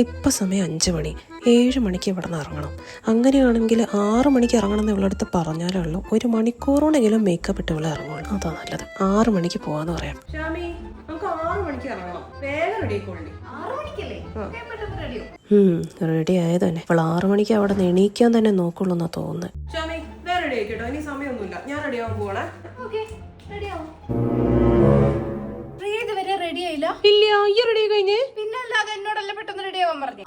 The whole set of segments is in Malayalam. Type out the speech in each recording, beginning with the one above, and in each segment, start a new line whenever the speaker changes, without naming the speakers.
ഇപ്പം സമയം 5 മണി, 7 മണിക്ക് ഇവിടെ നിന്ന് ഇറങ്ങണം. അങ്ങനെയാണെങ്കിൽ 6 മണിക്ക് ഇറങ്ങണം എന്ന് ഇവളടുത്ത് പറഞ്ഞാലേ ഉള്ളൂ 1 മണിക്കൂറോണെങ്കിലും മേക്കപ്പ് ഇട്ട് ഇവിടെ ഇറങ്ങുള്ളൂ. അതാ നല്ലത്. 6 മണിക്ക് പോവാന്ന് പറയാം. റെഡി ആയത് തന്നെ. ഇപ്പോൾ 6 മണിക്ക് അവിടെ നിന്ന് എണീക്കാൻ തന്നെ നോക്കുള്ളൂ എന്നാ തോന്നുന്നത്.
പിന്നല്ലാതെ എന്നോടല്ല പെട്ടെന്ന് റെഡി ആവാൻ പറഞ്ഞു.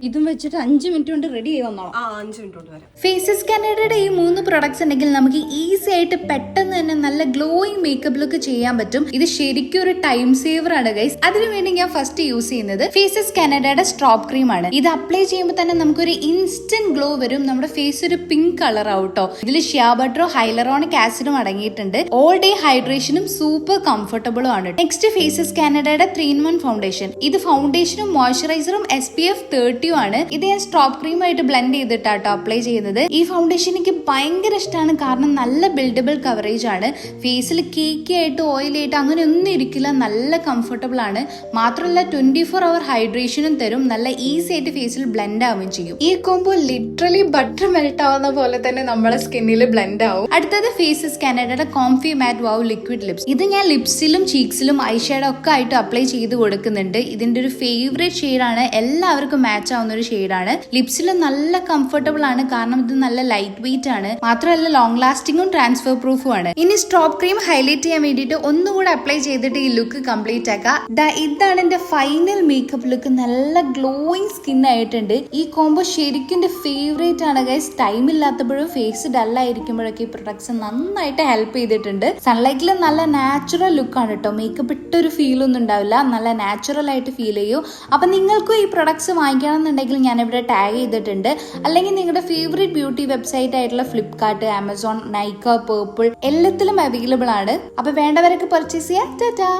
ഇതും വെച്ചിട്ട് 5 മിനിറ്റ് കൊണ്ട് റെഡി ആയി വന്നോളാം.
5 മിനിറ്റ് കൊണ്ട് വരാം.
ഫേസസ് കാനഡയുടെ ഈ 3 പ്രൊഡക്ട്സ് ഉണ്ടെങ്കിൽ നമുക്ക് ഈസി ആയിട്ട് പെട്ടെന്ന് തന്നെ നല്ല ഗ്ലോയിങ് മേക്കപ്പ് ലുക്ക് ചെയ്യാൻ പറ്റും. ഇത് ശരിക്കും ഒരു ടൈം സേവർ ആണ് ഗൈസ്. അതിനുവേണ്ടി ഞാൻ ഫസ്റ്റ് യൂസ് ചെയ്യുന്നത് ഫേസസ് കാനഡയുടെ സ്ട്രോബ് ക്രീം ആണ്. ഇത് അപ്ലൈ ചെയ്യുമ്പോൾ തന്നെ നമുക്കൊരു ഇൻസ്റ്റന്റ് ഗ്ലോ വരും. നമ്മുടെ ഫേസ് ഒരു പിങ്ക് കളർ ആവട്ടോ. ഇതിൽ ഷിയാ ബട്ടറും ഹൈലറോണിക് ആസിഡും അടങ്ങിയിട്ടുണ്ട്. ഓൾ ഡേ ഹൈഡ്രേഷനും സൂപ്പർ കംഫർട്ടബിളും ആണ്. നെക്സ്റ്റ് ഫേസസ് കാനഡയുടെ 3-in-1 ഫൗണ്ടേഷൻ. ഇത് ഫൗണ്ടേഷനും മോയ്സ്ചറൈസറും SPF 30 ആണ്. ഇത് ഞാൻ സ്ട്രോബ് ക്രീം ആയിട്ട് ബ്ലെൻഡ് ചെയ്തിട്ടാട്ടോ അപ്ലൈ ചെയ്യുന്നത്. ഈ ഫൗണ്ടേഷൻ എനിക്ക് ഭയങ്കര ഇഷ്ടമാണ്, കാരണം നല്ല ബിൽഡബിൾ കവറേജ് ആണ്. ഫേസിൽ കേക്കി ആയിട്ട് ഓയിലി ആയിട്ട് അങ്ങനെ ഒന്നും ഇരിക്കില്ല, നല്ല കംഫർട്ടബിൾ ആണ്. മാത്രമല്ല 24 hour ഹൈഡ്രേഷനും തരും. നല്ല ഈസി ആയിട്ട് ഫേസിൽ ബ്ലെൻഡ് ആവുകയും ചെയ്യും. ഈ കോംബോ ലിറ്ററലി ബട്ടർ മെൽറ്റ് ആവുന്ന പോലെ തന്നെ നമ്മുടെ സ്കിന്നിൽ ബ്ലെൻഡ് ആവും. അടുത്തത് ഫേസസ് കാനഡയുടെ കോംഫി മാറ്റ് വൗ ലിക്വിഡ് ലിപ്സ്. ഇത് ഞാൻ ലിപ്സിലും ചീക്സിലും ഐഷാഡോ ഒക്കെ ആയിട്ട് അപ്ലൈ ചെയ്ത് കൊടുക്കുന്നുണ്ട്. ഇതിന്റെ ഒരു ഫേവറേറ്റ് ഷെയ്ഡാണ്, എല്ലാവർക്കും മാച്ച് ആവുന്ന ഒരു ഷെയ്ഡാണ്. ലിപ്സിൽ നല്ല കംഫർട്ടബിൾ ആണ്, കാരണം ഇത് നല്ല ലൈറ്റ് വെയിറ്റ് ആണ്. മാത്രമല്ല ലോങ് ലാസ്റ്റിംഗും ട്രാൻസ്ഫർ പ്രൂഫും ആണ്. ഇനി സ്ട്രോബ് ക്രീം ഹൈലൈറ്റ് ചെയ്യാൻ വേണ്ടിയിട്ട് ഒന്നുകൂടെ അപ്ലൈ ചെയ്തിട്ട് ഈ ലുക്ക് കംപ്ലീറ്റ് ആക്കാം. ഇതാണ് എന്റെ ഫൈനൽ മേക്കപ്പ് ലുക്ക്. നല്ല ഗ്ലോയിങ് സ്കിൻ ആയിട്ടുണ്ട്. ഈ കോംബോ ശരിക്കും എന്റെ ഫേവറേറ്റ് ആണ് ഗൈസ്. ടൈം ഇല്ലാത്തപ്പോഴും ഫേസ് ഡൾ ആയിരിക്കുമ്പോഴൊക്കെ ഈ പ്രൊഡക്ട്സ് നന്നായിട്ട് ഹെൽപ്പ് ചെയ്തിട്ടുണ്ട്. സൺലൈറ്റിൽ നല്ല നാച്ചുറൽ ലുക്ക് ആണ് കേട്ടോ. മേക്കപ്പ് ഇട്ടൊരു ഫീൽ ഒന്നും ഉണ്ടാവില്ല, നല്ല നാച്ചുറൽ ആയിട്ട് ഫീൽ ചെയ്യും. അപ്പൊ നിങ്ങൾക്കും ഈ പ്രൊഡക്ട്സ് വാങ്ങിക്കണം എന്നുണ്ടെങ്കിൽ ഞാൻ ഇവിടെ ടാഗ് ചെയ്തിട്ടുണ്ട്. അല്ലെങ്കിൽ നിങ്ങളുടെ ഫേവറേറ്റ് ബ്യൂട്ടി വെബ്സൈറ്റ് ആയിട്ടുള്ള ഫ്ലിപ്കാർട്ട്, ആമസോൺ, നൈക്ക, പേർപ്പിൾ എല്ലാത്തിലും അവൈലബിൾ ആണ്. അപ്പൊ വേണ്ടവരൊക്കെ പർച്ചേസ് ചെയ്യാം. ടാറ്റാ.